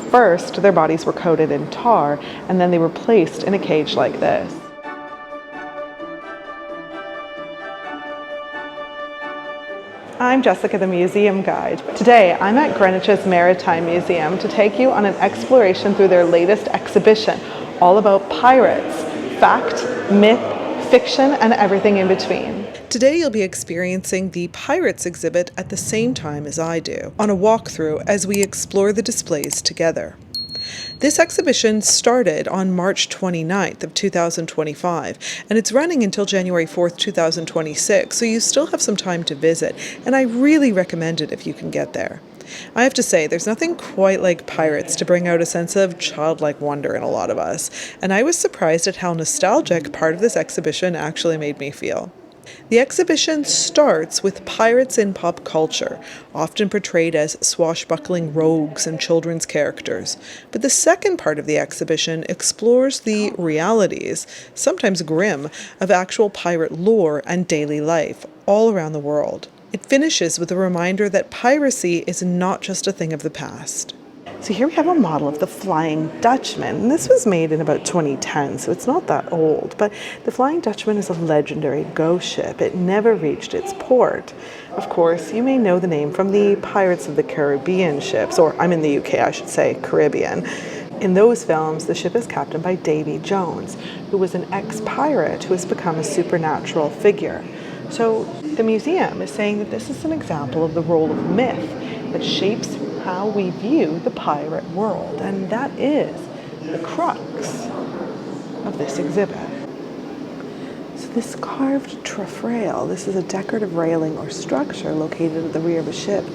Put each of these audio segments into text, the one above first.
First, their bodies were coated in tar, and then they were placed in a cage like this. I'm Jessica, the Museum Guide. Today, I'm at Greenwich's Maritime Museum to take you on an exploration through their latest exhibition, all about pirates, fact, myth, fiction, and everything in between. Today you'll be experiencing the Pirates exhibit at the same time as I do, on a walkthrough as we explore the displays together. This exhibition started on March 29th of 2025, and it's running until January 4th, 2026, so you still have some time to visit, and I really recommend it if you can get there. I have to say, there's nothing quite like pirates to bring out a sense of childlike wonder in a lot of us, and I was surprised at how nostalgic part of this exhibition actually made me feel. The exhibition starts with pirates in pop culture, often portrayed as swashbuckling rogues and children's characters. But the second part of the exhibition explores the realities, sometimes grim, of actual pirate lore and daily life all around the world. It finishes with a reminder that piracy is not just a thing of the past. So here we have a model of the Flying Dutchman, and this was made in about 2010, so it's not that old, but the Flying Dutchman is a legendary ghost ship. It never reached its port. Of course, you may know the name from the Pirates of the Caribbean ships, or I'm in the UK, I should say, Caribbean. In those films, the ship is captained by Davy Jones, who was an ex-pirate who has become a supernatural figure. So the museum is saying that this is an example of the role of myth that shapes how we view the pirate world, and that is the crux of this exhibit. So this carved taffrail, this is a decorative railing or structure located at the rear of a ship,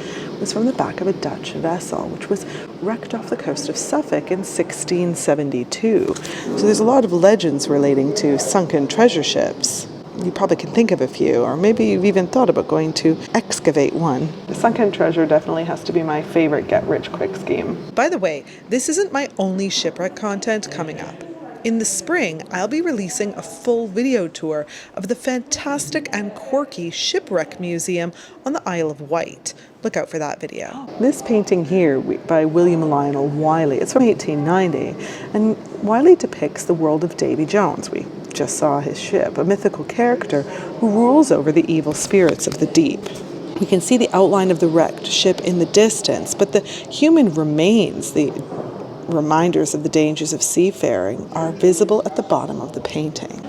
was from the back of a Dutch vessel, which was wrecked off the coast of Suffolk in 1672. So there's a lot of legends relating to sunken treasure ships. You probably can think of a few, or maybe you've even thought about going to excavate one. The sunken treasure definitely has to be my favorite get-rich-quick scheme. By the way, this isn't my only shipwreck content coming up. In the spring, I'll be releasing a full video tour of the fantastic and quirky Shipwreck Museum on the Isle of Wight. Look out for that video. This painting here by William Lionel Wiley, it's from 1890, and Wiley depicts the world of Davy Jones. We just saw his ship, a mythical character who rules over the evil spirits of the deep. We can see the outline of the wrecked ship in the distance, but the human remains, the reminders of the dangers of seafaring, are visible at the bottom of the painting.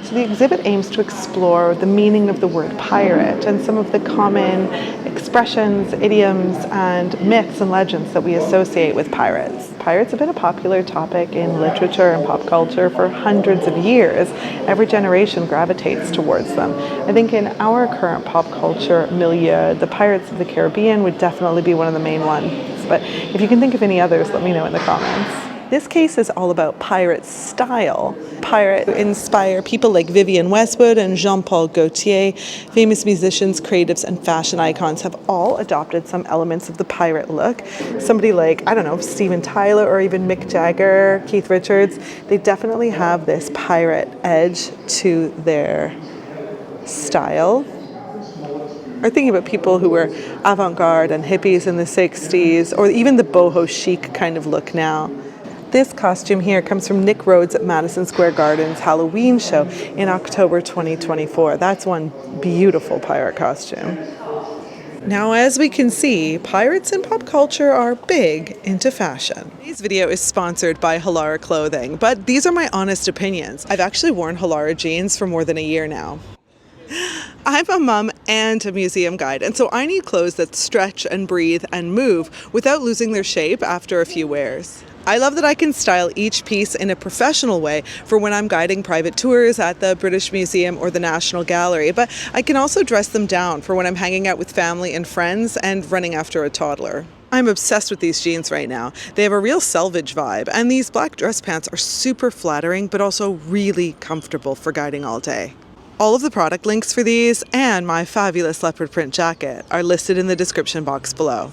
So the exhibit aims to explore the meaning of the word pirate and some of the common expressions, idioms, and myths and legends that we associate with pirates. Pirates have been a popular topic in literature and pop culture for hundreds of years. Every generation gravitates towards them. I think in our current pop culture milieu, the Pirates of the Caribbean would definitely be one of the main ones. But if you can think of any others, let me know in the comments. This case is all about pirate style. Pirate inspire people like Vivienne Westwood and Jean-Paul Gaultier. Famous musicians, creatives, and fashion icons have all adopted some elements of the pirate look. Somebody like, I don't know, Steven Tyler or even Mick Jagger, Keith Richards, they definitely have this pirate edge to their style. Or thinking about people who were avant-garde and hippies in the 60s, or even the boho chic kind of look now. This costume here comes from Nick Rhodes at Madison Square Garden's Halloween show in October 2024. That's one beautiful pirate costume. Now, as we can see, pirates in pop culture are big into fashion. Today's video is sponsored by Halara Clothing, but these are my honest opinions. I've actually worn Halara jeans for more than a year now. I'm a mom and a museum guide, and so I need clothes that stretch and breathe and move without losing their shape after a few wears. I love that I can style each piece in a professional way for when I'm guiding private tours at the British Museum or the National Gallery, but I can also dress them down for when I'm hanging out with family and friends and running after a toddler. I'm obsessed with these jeans right now. They have a real selvage vibe, and these black dress pants are super flattering but also really comfortable for guiding all day. All of the product links for these and my fabulous leopard print jacket are listed in the description box below.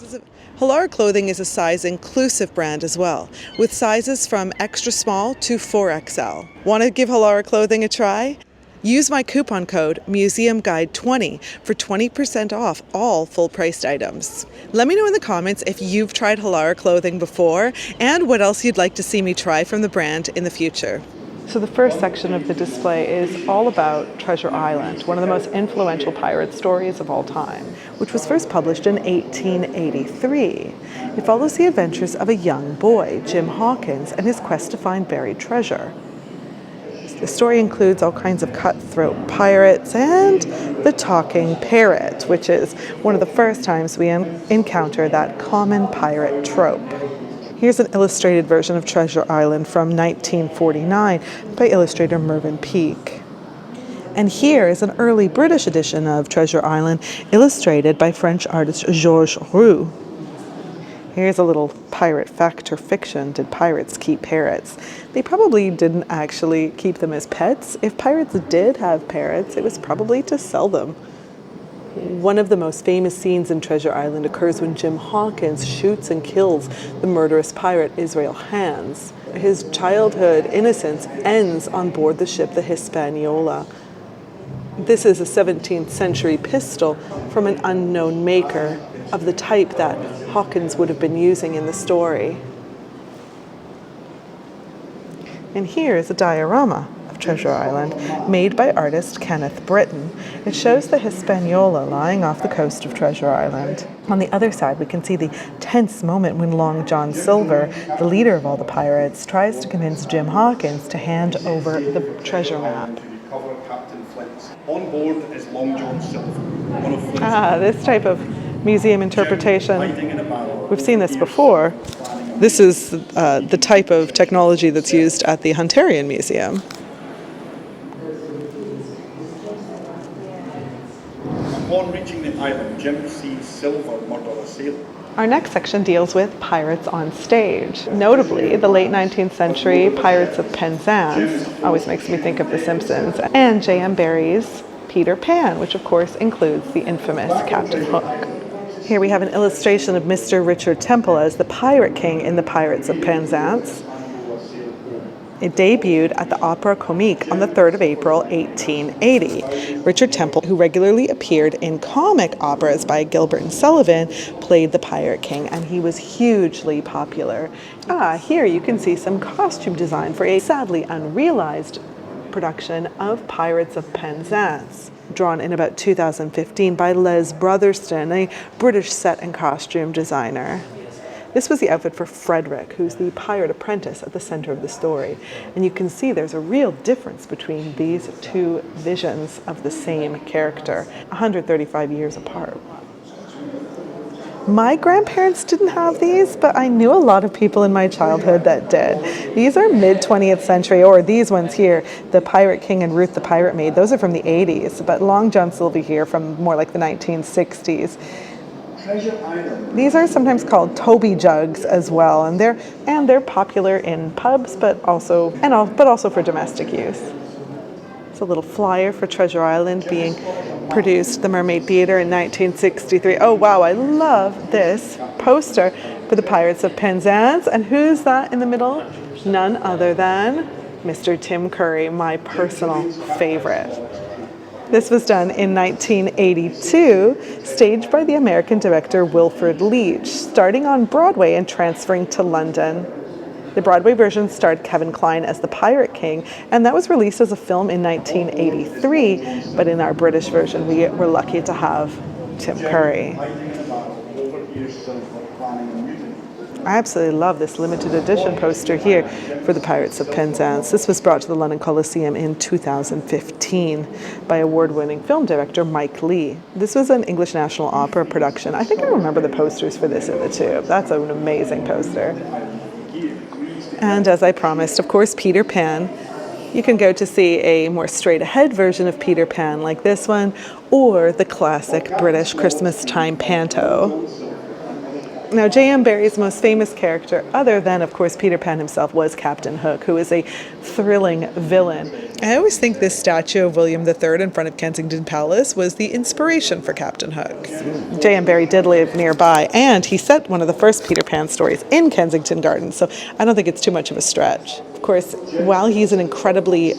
Halara Clothing is a size-inclusive brand as well, with sizes from extra small to 4XL. Want to give Halara Clothing a try? Use my coupon code MUSEUMGUIDE20 for 20% off all full-priced items. Let me know in the comments if you've tried Halara clothing before and what else you'd like to see me try from the brand in the future. So the first section of the display is all about Treasure Island, one of the most influential pirate stories of all time, which was first published in 1883. It follows the adventures of a young boy, Jim Hawkins, and his quest to find buried treasure. The story includes all kinds of cutthroat pirates and the talking parrot, which is one of the first times we encounter that common pirate trope. Here's an illustrated version of Treasure Island from 1949 by illustrator Mervyn Peake. And here is an early British edition of Treasure Island illustrated by French artist Georges Roux. Here's a little pirate fact or fiction. Did pirates keep parrots? They probably didn't actually keep them as pets. If pirates did have parrots, it was probably to sell them. One of the most famous scenes in Treasure Island occurs when Jim Hawkins shoots and kills the murderous pirate Israel Hands. His childhood innocence ends on board the ship the Hispaniola. This is a 17th century pistol from an unknown maker of the type that Hawkins would have been using in the story. And here is a diorama of Treasure Island made by artist Kenneth Britton. It shows the Hispaniola lying off the coast of Treasure Island. On the other side, we can see the tense moment when Long John Silver, the leader of all the pirates, tries to convince Jim Hawkins to hand over the treasure map. On board is Long John Silver, one of Flint's This type of museum interpretation. We've seen this before. This is the type of technology that's used at the Hunterian Museum. Upon reaching the island, Jim sees Silver murder a sailor. Our next section deals with pirates on stage. Notably, the late 19th century Pirates of Penzance, always makes me think of The Simpsons, and J.M. Barrie's Peter Pan, which of course includes the infamous Captain Hook. Here we have an illustration of Mr. Richard Temple as the Pirate King in the Pirates of Penzance. It debuted at the Opera Comique on the 3rd of April, 1880. Richard Temple, who regularly appeared in comic operas by Gilbert and Sullivan, played the Pirate King, and he was hugely popular. Here you can see some costume design for a sadly unrealized production of Pirates of Penzance, drawn in about 2015 by Les Brotherston, a British set and costume designer. This was the outfit for Frederick, who's the pirate apprentice at the center of the story. And you can see there's a real difference between these two visions of the same character, 135 years apart. My grandparents didn't have these, but I knew a lot of people in my childhood that did. These are mid-20th century, or these ones here, the Pirate King and Ruth the Pirate Maid, those are from the 80s, but Long John Silver here from more like the 1960s. These are sometimes called Toby jugs as well, and they're popular in pubs, but also for domestic use. It's a little flyer for Treasure Island being produced at the Mermaid Theatre in 1963. Oh wow, I love this poster for the Pirates of Penzance. And who's that in the middle? None other than Mr. Tim Curry, my personal favorite. This was done in 1982, staged by the American director Wilfrid Leach, starting on Broadway and transferring to London. The Broadway version starred Kevin Kline as the Pirate King, and that was released as a film in 1983, but in our British version we were lucky to have Tim Curry. I absolutely love this limited edition poster here for the Pirates of Penzance. This was brought to the London Coliseum in 2015 by award-winning film director Mike Leigh. This was an English National Opera production. I think I remember the posters for this in the tube. That's an amazing poster. And as I promised, of course, Peter Pan. You can go to see a more straight-ahead version of Peter Pan like this one, or the classic British Christmas time panto. Now, J.M. Barrie's most famous character, other than, of course, Peter Pan himself, was Captain Hook, who is a thrilling villain. I always think this statue of William III in front of Kensington Palace was the inspiration for Captain Hook. J.M. Barrie did live nearby, and he set one of the first Peter Pan stories in Kensington Gardens, so I don't think it's too much of a stretch. Of course, while he's an incredibly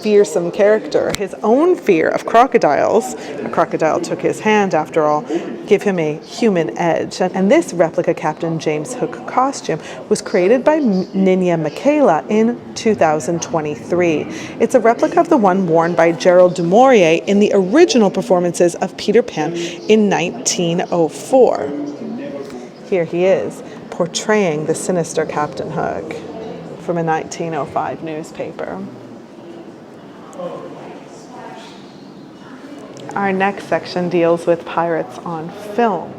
fearsome character. His own fear of crocodiles, a crocodile took his hand after all, give him a human edge. And this replica Captain James Hook costume was created by Ninia Michaela in 2023. It's a replica of the one worn by Gerald du Maurier in the original performances of Peter Pan in 1904. Here he is, portraying the sinister Captain Hook from a 1905 newspaper. Our next section deals with pirates on film.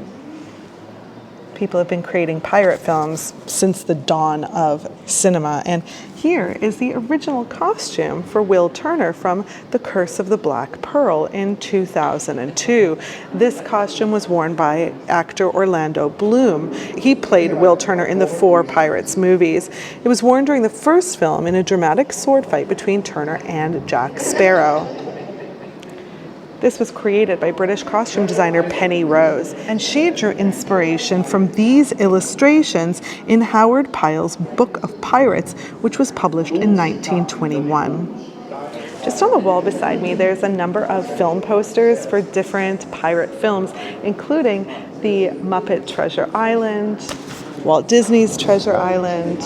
People have been creating pirate films since the dawn of cinema, and here is the original costume for Will Turner from The Curse of the Black Pearl in 2002. This costume was worn by actor Orlando Bloom. He played Will Turner in the 4 Pirates movies. It was worn during the first film in a dramatic sword fight between Turner and Jack Sparrow. This was created by British costume designer Penny Rose, and she drew inspiration from these illustrations in Howard Pyle's Book of Pirates, which was published in 1921. Just on the wall beside me, there's a number of film posters for different pirate films, including the Muppet Treasure Island, Walt Disney's Treasure Island,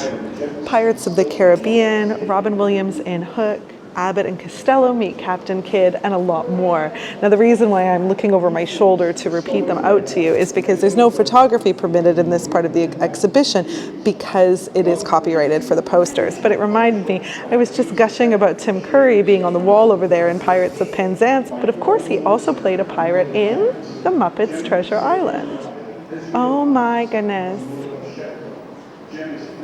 Pirates of the Caribbean, Robin Williams in Hook, Abbott and Costello Meet Captain Kidd, and a lot more. Now, the reason why I'm looking over my shoulder to repeat them out to you is because there's no photography permitted in this part of the exhibition because it is copyrighted for the posters. But it reminded me, I was just gushing about Tim Curry being on the wall over there in Pirates of Penzance, but of course he also played a pirate in The Muppets Treasure Island. Oh my goodness.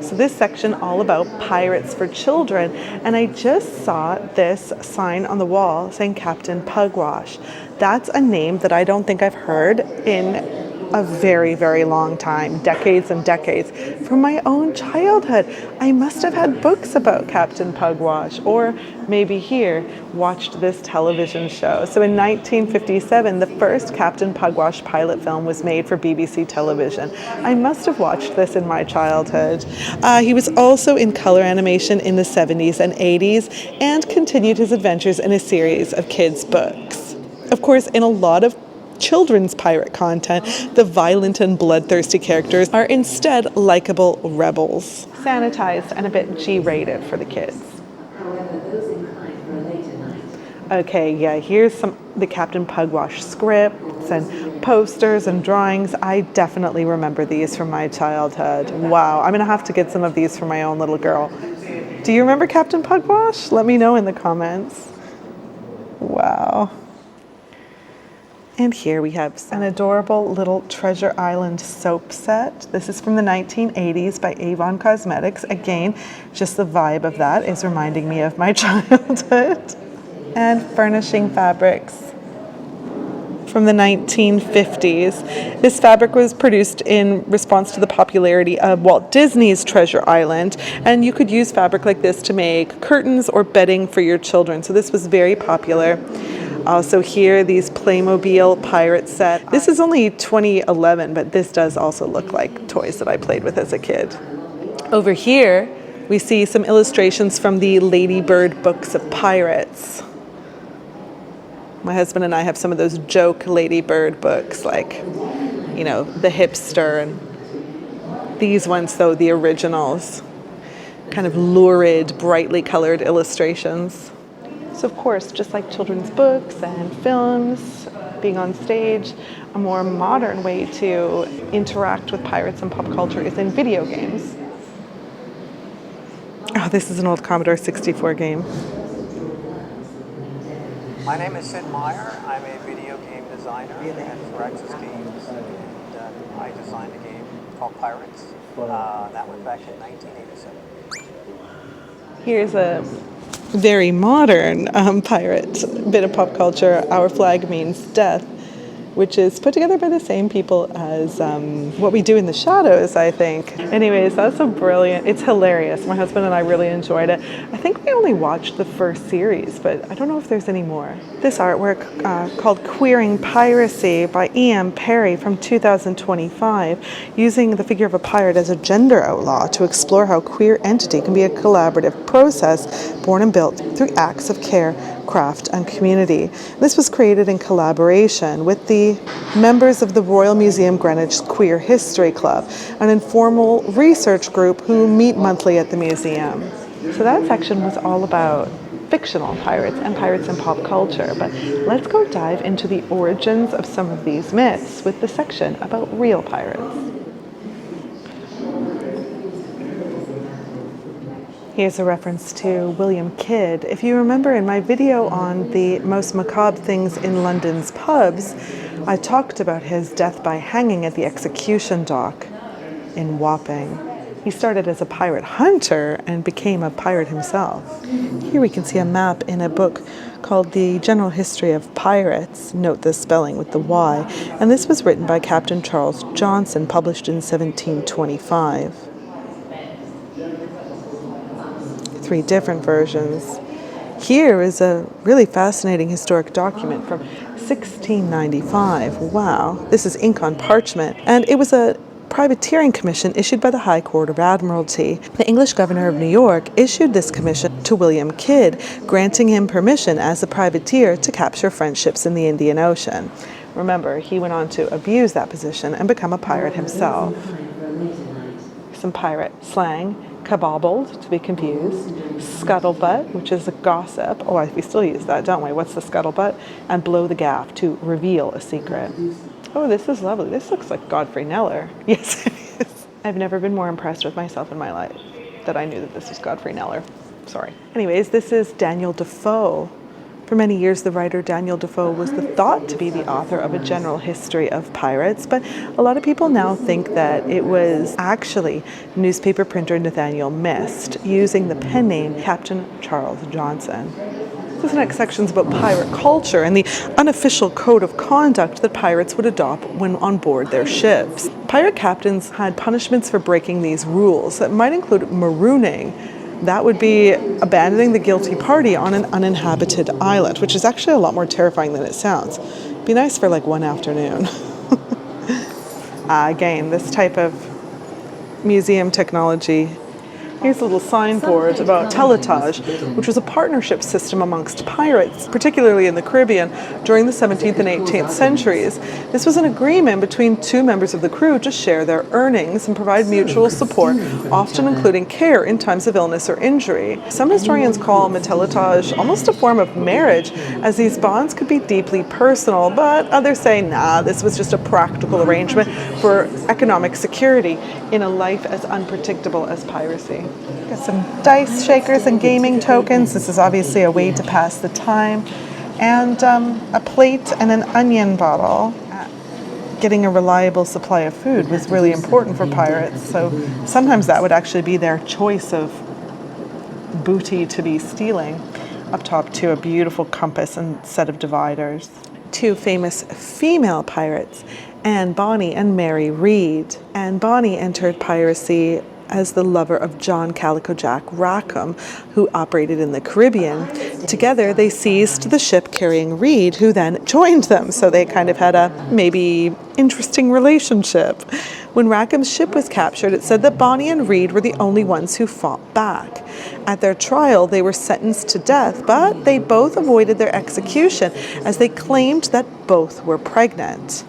So this section all about pirates for children, and I just saw this sign on the wall saying Captain Pugwash. That's a name that I don't think I've heard in a very, very long time, decades and decades. From my own childhood, I must have had books about Captain Pugwash, or maybe here, watched this television show. So in 1957, the first Captain Pugwash pilot film was made for BBC television. I must have watched this in my childhood. He was also in color animation in the 70s and 80s, and continued his adventures in a series of kids' books. Of course, in a lot of children's pirate content, the violent and bloodthirsty characters are instead likable rebels. Sanitized and a bit G-rated for the kids. Okay, yeah, here's the Captain Pugwash scripts and posters and drawings. I definitely remember these from my childhood. Wow, I'm gonna have to get some of these for my own little girl. Do you remember Captain Pugwash? Let me know in the comments. Wow. And here we have an adorable little Treasure Island soap set. This is from the 1980s by Avon Cosmetics. Again, just the vibe of that is reminding me of my childhood. And furnishing fabrics from the 1950s. This fabric was produced in response to the popularity of Walt Disney's Treasure Island, and you could use fabric like this to make curtains or bedding for your children. So this was very popular. Also here, these Playmobil pirate set. This is only 2011, but this does also look like toys that I played with as a kid. Over here, we see some illustrations from the Lady Bird books of pirates. My husband and I have some of those joke Lady Bird books, like, you know, the hipster, and these ones, though, the originals. Kind of lurid, brightly colored illustrations. So of course, just like children's books and films, being on stage, a more modern way to interact with pirates and pop culture is in video games. Oh, this is an old Commodore 64 game. My name is Sid Meier. I'm a video game designer at Firaxis Games, and I designed a game called Pyrates. That went back in 1987. Here's a very modern pirate bit of pop culture. Our flag means death. which is put together by the same people as What We Do in the Shadows, I think. Anyways, that's a brilliant, it's hilarious. My husband and I really enjoyed it. I think we only watched the first series, but I don't know if there's any more. This artwork called Queering Piracy by E.M. Perry from 2025, using the figure of a pirate as a gender outlaw to explore how queer entity can be a collaborative process born and built through acts of care, craft and community. This was created in collaboration with the members of the Royal Museum Greenwich Queer History Club, an informal research group who meet monthly at the museum. So that section was all about fictional pirates and pirates in pop culture, but let's go dive into the origins of some of these myths with the section about real pirates. Here's a reference to William Kidd. If you remember in my video on the most macabre things in London's pubs, I talked about his death by hanging at the execution dock in Wapping. He started as a pirate hunter and became a pirate himself. Here we can see a map in a book called The General History of Pirates. Note the spelling with the Y. And this was written by Captain Charles Johnson, published in 1725. 3 different versions. Here is a really fascinating historic document from 1695. Wow, this is ink on parchment. And it was a privateering commission issued by the High Court of Admiralty. The English governor of New York issued this commission to William Kidd, granting him permission as a privateer to capture French ships in the Indian Ocean. Remember, he went on to abuse that position and become a pirate himself. Some pirate slang: kabobbled, to be confused; scuttlebutt, which is a gossip. Oh, we still use that, don't we? What's the scuttlebutt? And blow the gaff, to reveal a secret. Oh, this is lovely. This looks like Godfrey Kneller. Yes, it is. I've never been more impressed with myself in my life that I knew that this was Godfrey Kneller. Sorry. Anyways, this is Daniel Defoe. For many years, the writer Daniel Defoe was thought to be the author of a general history of pirates, but a lot of people now think that it was actually newspaper printer Nathaniel Mist, using the pen name Captain Charles Johnson. This next section is about pirate culture and the unofficial code of conduct that pirates would adopt when on board their ships. Pirate captains had punishments for breaking these rules that might include marooning. That would be abandoning the guilty party on an uninhabited island, which is actually a lot more terrifying than it sounds. Be nice for like one afternoon. Again, this type of museum technology. Here's a little signboard about Matelotage, which was a partnership system amongst pirates, particularly in the Caribbean, during the 17th and 18th centuries. This was an agreement between 2 members of the crew to share their earnings and provide mutual support, often including care in times of illness or injury. Some historians call Matelotage almost a form of marriage, as these bonds could be deeply personal, but others say, nah, this was just a practical arrangement for economic security in a life as unpredictable as piracy. Got some dice shakers and gaming tokens. This is obviously a way to pass the time. And a plate and an onion bottle. Getting a reliable supply of food was really important for pirates, so sometimes that would actually be their choice of booty to be stealing. Up top too, a beautiful compass and set of dividers. 2 famous female pirates, Bonny and Mary Read. Bonny entered piracy as the lover of John Calico Jack Rackham, who operated in the Caribbean. Together, they seized the ship carrying Read, who then joined them, so they kind of had a maybe interesting relationship. When Rackham's ship was captured, it said that Bonny and Read were the only ones who fought back. At their trial, they were sentenced to death, but they both avoided their execution, as they claimed that both were pregnant.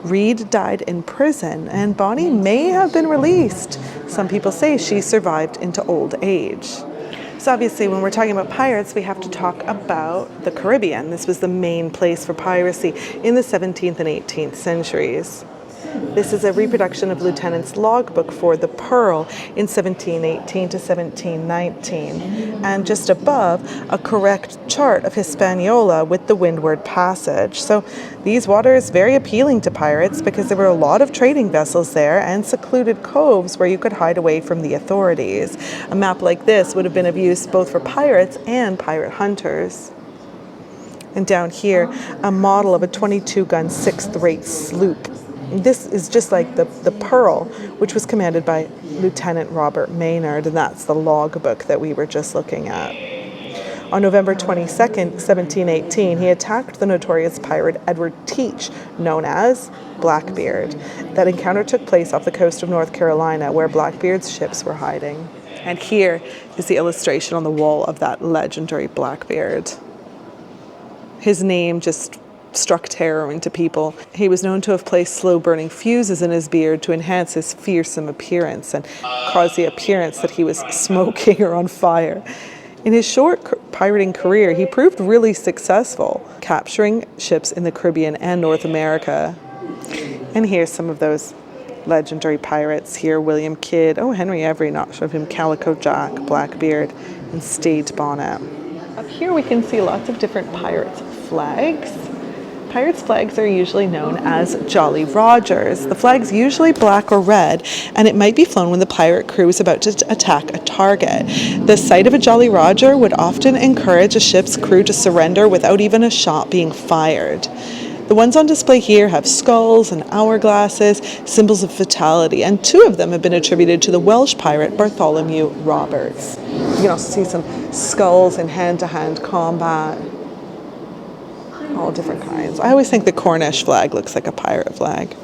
Read died in prison, and Bonny may have been released. Some people say she survived into old age. So obviously, when we're talking about pirates, we have to talk about the Caribbean. This was the main place for piracy in the 17th and 18th centuries. This is a reproduction of Lieutenant's logbook for the Pearl in 1718 to 1719, and just above, a correct chart of Hispaniola with the Windward Passage. So these waters very appealing to pirates because there were a lot of trading vessels there and secluded coves where you could hide away from the authorities. A map like this would have been of use both for pirates and pirate hunters. And down here, a model of a 22-gun 6th-rate sloop. This is just like the Pearl, which was commanded by Lieutenant Robert Maynard, and that's the logbook that we were just looking at. On November 22nd, 1718, he attacked the notorious pirate Edward Teach, known as Blackbeard. That encounter took place off the coast of North Carolina, where Blackbeard's ships were hiding. And here is the illustration on the wall of that legendary Blackbeard. His name just struck terror into people. He was known to have placed slow-burning fuses in his beard to enhance his fearsome appearance and cause the appearance that he was smoking or on fire. In his short pirating career, he proved really successful, capturing ships in the Caribbean and North America. And here's some of those legendary pirates here: William Kidd, Henry Every, not sure of him, Calico Jack, Blackbeard, and Stede Bonnet. Up here we can see lots of different pirates' flags. Pirates' flags are usually known as Jolly Rogers. The flag's usually black or red, and it might be flown when the pirate crew is about to attack a target. The sight of a Jolly Roger would often encourage a ship's crew to surrender without even a shot being fired. The ones on display here have skulls and hourglasses, symbols of fatality, and 2 of them have been attributed to the Welsh pirate Bartholomew Roberts. You can also see some skulls in hand-to-hand combat. All different kinds. I always think the Cornish flag looks like a pirate flag.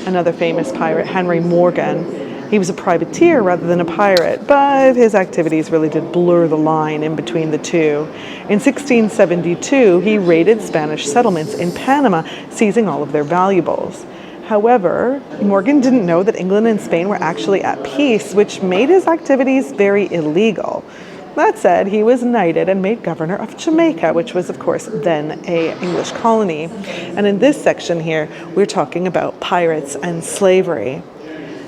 Another famous pirate, Henry Morgan. He was a privateer rather than a pirate, but his activities really did blur the line in between the two. In 1672, he raided Spanish settlements in Panama, seizing all of their valuables. However, Morgan didn't know that England and Spain were actually at peace, which made his activities very illegal. That said, he was knighted and made governor of Jamaica, which was, of course, then an English colony. And in this section here, we're talking about pirates and slavery.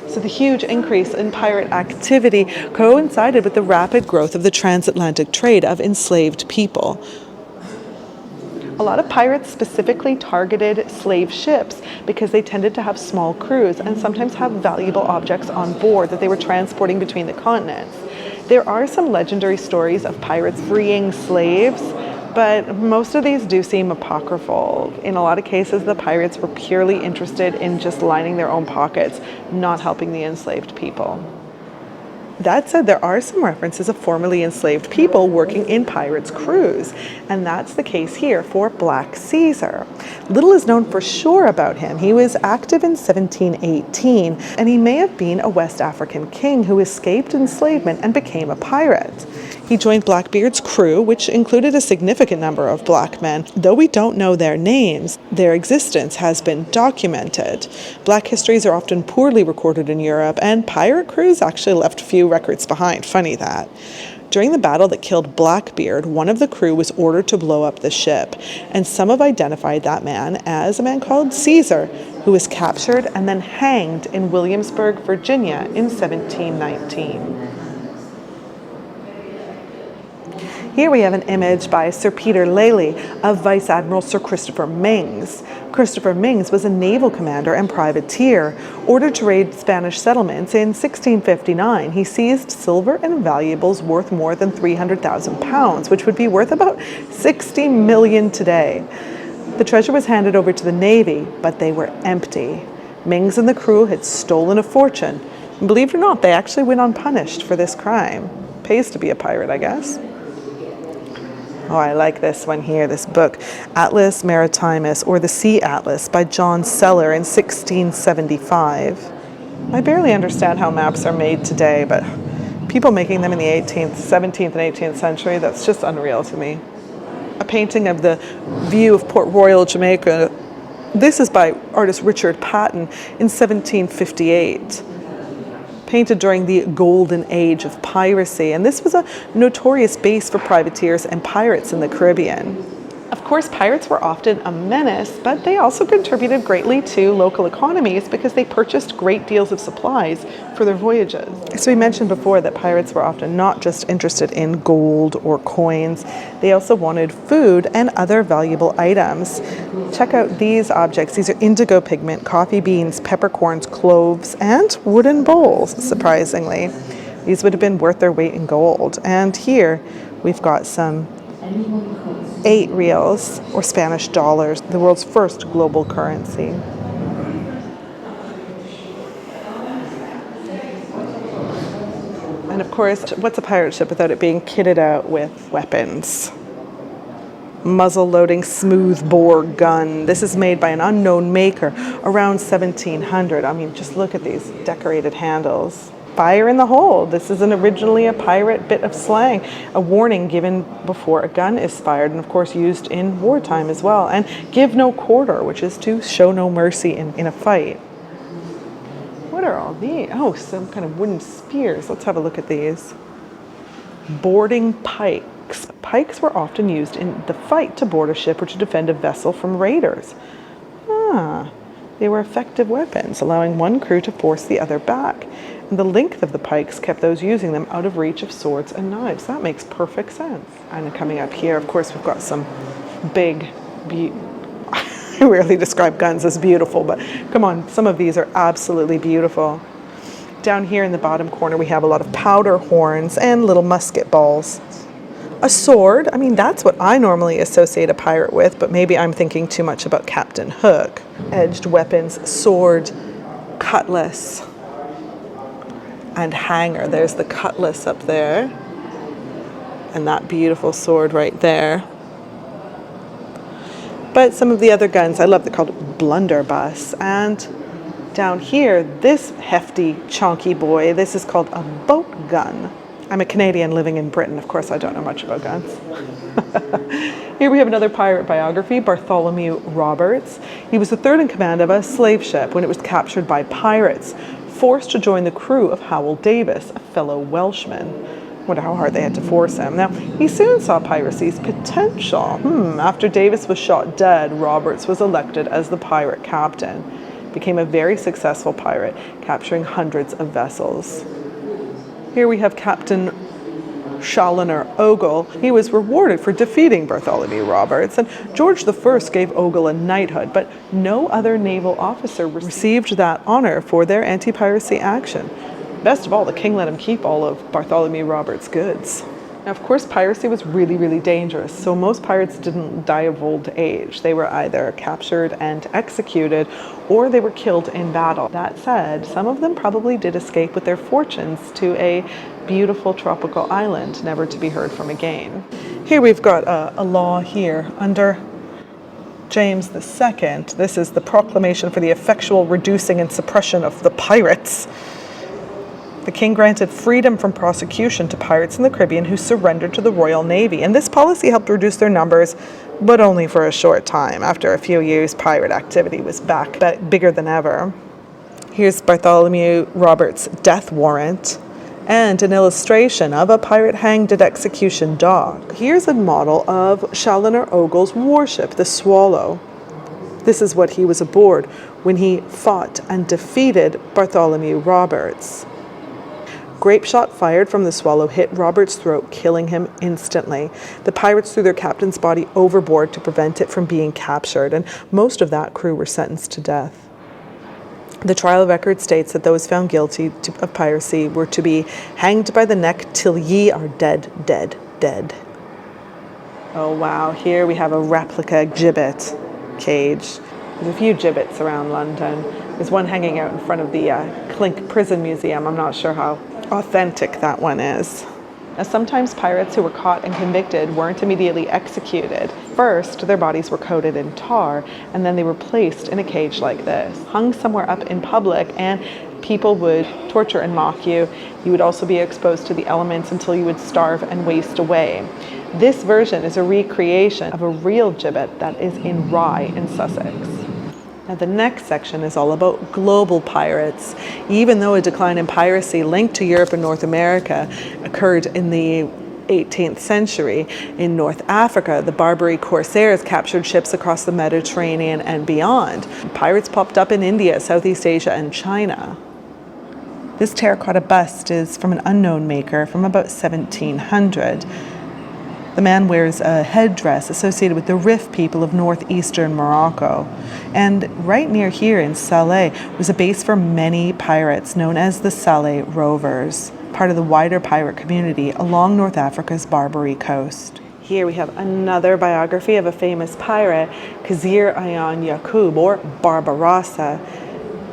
So the huge increase in pirate activity coincided with the rapid growth of the transatlantic trade of enslaved people. A lot of pirates specifically targeted slave ships because they tended to have small crews and sometimes have valuable objects on board that they were transporting between the continents. There are some legendary stories of pirates freeing slaves, but most of these do seem apocryphal. In a lot of cases, the pirates were purely interested in just lining their own pockets, not helping the enslaved people. That said, there are some references of formerly enslaved people working in pirates' crews, and that's the case here for Black Caesar. Little is known for sure about him. He was active in 1718, and he may have been a West African king who escaped enslavement and became a pirate. He joined Blackbeard's crew, which included a significant number of black men. Though we don't know their names, their existence has been documented. Black histories are often poorly recorded in Europe, and pirate crews actually left few records behind. Funny that. During the battle that killed Blackbeard, one of the crew was ordered to blow up the ship, and some have identified that man as a man called Caesar, who was captured and then hanged in Williamsburg, Virginia in 1719. Here we have an image by Sir Peter Lely of Vice Admiral Sir Christopher Mings. Christopher Mings was a naval commander and privateer. Ordered to raid Spanish settlements in 1659, he seized silver and valuables worth more than £300,000, which would be worth about $60 million today. The treasure was handed over to the Navy, but they were empty. Mings and the crew had stolen a fortune. And believe it or not, they actually went unpunished for this crime. Pays to be a pirate, I guess. Oh, I like this one here, this book, Atlas Maritimus, or the Sea Atlas, by John Seller in 1675. I barely understand how maps are made today, but people making them in the 18th, 17th, and 18th century, that's just unreal to me. A painting of the view of Port Royal, Jamaica. This is by artist Richard Patton in 1758. Painted during the golden age of piracy, and this was a notorious base for privateers and pirates in the Caribbean. Of course, pirates were often a menace, but they also contributed greatly to local economies because they purchased great deals of supplies for their voyages. So we mentioned before that pirates were often not just interested in gold or coins, they also wanted food and other valuable items. Check out these objects. These are indigo pigment, coffee beans, peppercorns, cloves, and wooden bowls, surprisingly. These would have been worth their weight in gold. And here we've got some 8 reals, or Spanish dollars, the world's first global currency. And of course, what's a pirate ship without it being kitted out with weapons? Muzzle-loading smooth-bore gun. This is made by an unknown maker around 1700. I mean, just look at these decorated handles. Fire in the hole. This is originally a pirate bit of slang, a warning given before a gun is fired, and of course used in wartime as well. And give no quarter, which is to show no mercy in a fight. What are all these? Oh, some kind of wooden spears. Let's have a look at these. Boarding pikes. Pikes were often used in the fight to board a ship or to defend a vessel from raiders. They were effective weapons, allowing one crew to force the other back. And the length of the pikes kept those using them out of reach of swords and knives. That makes perfect sense. And coming up here, of course, we've got some big, I rarely describe guns as beautiful, but come on, some of these are absolutely beautiful. Down here in the bottom corner, we have a lot of powder horns and little musket balls. A sword, I mean, that's what I normally associate a pirate with, but maybe I'm thinking too much about Captain Hook. Edged weapons, sword, cutlass, and hanger. There's the cutlass up there, and that beautiful sword right there. But some of the other guns, I love, they're called blunderbuss. And down here, this hefty, chonky boy, this is called a boat gun. I'm a Canadian living in Britain. Of course, I don't know much about guns. Here we have another pirate biography, Bartholomew Roberts. He was the third in command of a slave ship when it was captured by pirates, forced to join the crew of Howell Davis, a fellow Welshman. Wonder how hard they had to force him. Now, he soon saw piracy's potential. After Davis was shot dead, Roberts was elected as the pirate captain. Became a very successful pirate, capturing hundreds of vessels. Here we have Captain Challoner Ogle. He was rewarded for defeating Bartholomew Roberts, and George I gave Ogle a knighthood, but no other naval officer received that honor for their anti-piracy action. Best of all, the king let him keep all of Bartholomew Roberts' goods. Now, of course, piracy was really, really dangerous, so most pirates didn't die of old age. They were either captured and executed, or they were killed in battle. That said, some of them probably did escape with their fortunes to a beautiful tropical island, never to be heard from again. Here we've got a law here under James II. This is the proclamation for the effectual reducing and suppression of the pirates. The king granted freedom from prosecution to pirates in the Caribbean who surrendered to the Royal Navy, and this policy helped reduce their numbers, but only for a short time. After a few years, pirate activity was back, bigger than ever. Here's Bartholomew Roberts' death warrant and an illustration of a pirate hanged at execution dock. Here's a model of Challoner Ogle's warship, the Swallow. This is what he was aboard when he fought and defeated Bartholomew Roberts. Grape shot fired from the Swallow hit Roberts' throat, killing him instantly. The pirates threw their captain's body overboard to prevent it from being captured, and most of that crew were sentenced to death. The trial record states that those found guilty of piracy were to be hanged by the neck till ye are dead, dead, dead. Oh wow, here we have a replica gibbet cage. There's a few gibbets around London. There's one hanging out in front of the Clink Prison Museum. I'm not sure how authentic that one is. Now, sometimes pirates who were caught and convicted weren't immediately executed. First, their bodies were coated in tar, and then they were placed in a cage like this, hung somewhere up in public, and people would torture and mock you. You would also be exposed to the elements until you would starve and waste away. This version is a recreation of a real gibbet that is in Rye in Sussex. Now, the next section is all about global pirates. Even though a decline in piracy linked to Europe and North America occurred in the 18th century, in North Africa, the Barbary Corsairs captured ships across the Mediterranean and beyond. Pirates popped up in India, Southeast Asia, and China. This terracotta bust is from an unknown maker from about 1700. The man wears a headdress associated with the Rif people of northeastern Morocco. And right near here in Salé was a base for many pirates known as the Salé Rovers, part of the wider pirate community along North Africa's Barbary coast. here we have another biography of a famous pirate, Khizr Ayan Yaqub, or Barbarossa.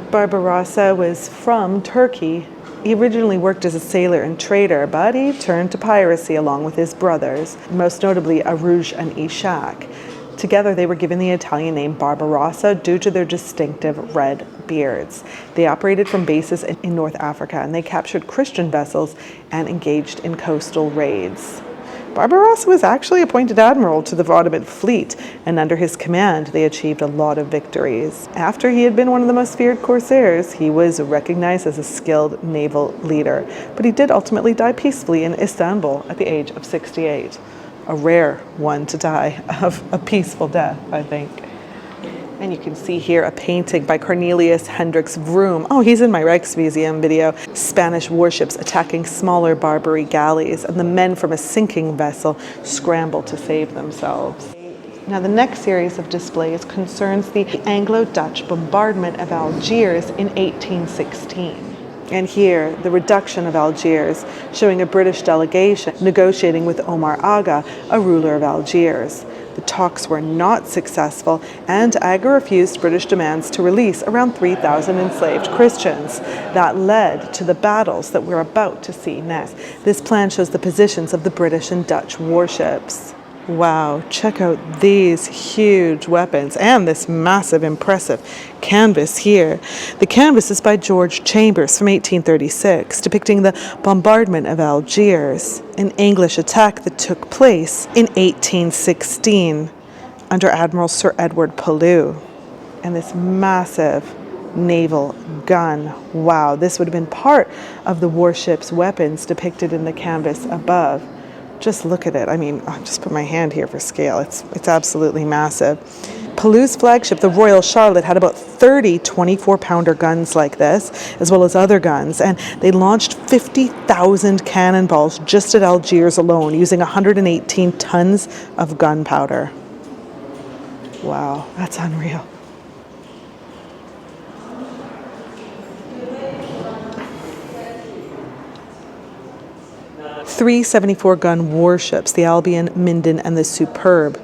Barbarossa was from Turkey. He originally worked as a sailor and trader, but he turned to piracy along with his brothers, most notably Arouge and Ishak. Together they were given the Italian name Barbarossa due to their distinctive red beards. They operated from bases in North Africa, and they captured Christian vessels and engaged in coastal raids. Barbarossa was actually appointed admiral to the Ottoman fleet, and under his command they achieved a lot of victories. After he had been one of the most feared Corsairs, he was recognized as a skilled naval leader, but he did ultimately die peacefully in Istanbul at the age of 68. A rare one to die of a peaceful death, I think. And you can see here a painting by Cornelius Hendricks Vroom. Oh, he's in my Rijksmuseum video. Spanish warships attacking smaller Barbary galleys, and the men from a sinking vessel scramble to save themselves. Now, the next series of displays concerns the Anglo-Dutch bombardment of Algiers in 1816. And here, the reduction of Algiers, showing a British delegation negotiating with Omar Aga, a ruler of Algiers. The talks were not successful, and Aga refused British demands to release around 3,000 enslaved Christians. That led to the battles that we're about to see next. This plan shows the positions of the British and Dutch warships. Wow, check out these huge weapons and this massive, impressive canvas here. The canvas is by George Chambers from 1836, depicting the bombardment of Algiers, an English attack that took place in 1816 under Admiral Sir Edward Pellew. And this massive naval gun. Wow, this would have been part of the warship's weapons depicted in the canvas above. Just look at it. I mean, I'll just put my hand here for scale. It's absolutely massive. Pellew's flagship, the Royal Charlotte, had about 30 24-pounder guns like this, as well as other guns, and they launched 50,000 cannonballs just at Algiers alone, using 118 tons of gunpowder. Wow, that's unreal. Three 74-gun warships, the Albion, Minden, and the Superb,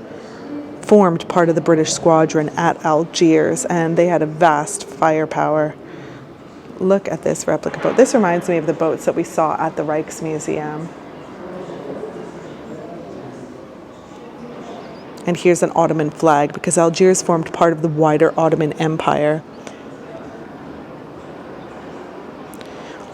formed part of the British squadron at Algiers, and they had a vast firepower. Look at this replica boat. This reminds me of the boats that we saw at the Rijksmuseum. And here's an Ottoman flag, because Algiers formed part of the wider Ottoman Empire.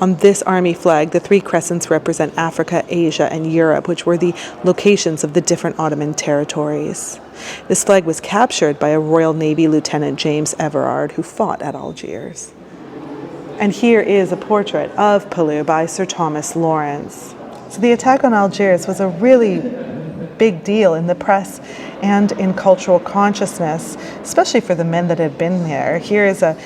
On this army flag, the three crescents represent Africa, Asia, and Europe, which were the locations of the different Ottoman territories. This flag was captured by a Royal Navy Lieutenant James Everard, who fought at Algiers. And here is a portrait of Pellew by Sir Thomas Lawrence. So the attack on Algiers was a really big deal in the press and in cultural consciousness, especially for the men that had been there. Here is a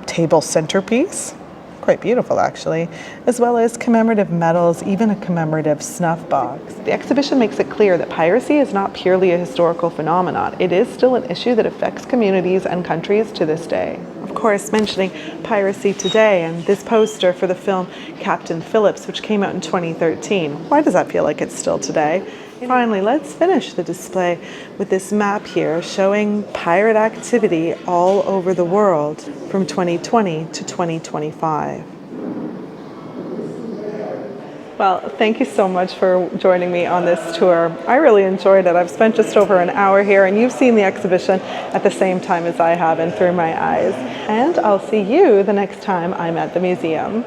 table centerpiece. Quite beautiful, actually, as well as commemorative medals, even a commemorative snuff box. The exhibition makes it clear that piracy is not purely a historical phenomenon. It is still an issue that affects communities and countries to this day. Of course, mentioning piracy today, and this poster for the film Captain Phillips, which came out in 2013. Why does that feel like it's still today? Finally, let's finish the display with this map here showing pirate activity all over the world from 2020 to 2025. Well, thank you so much for joining me on this tour. I really enjoyed it. I've spent just over an hour here, and you've seen the exhibition at the same time as I have and through my eyes. And I'll see you the next time I'm at the museum.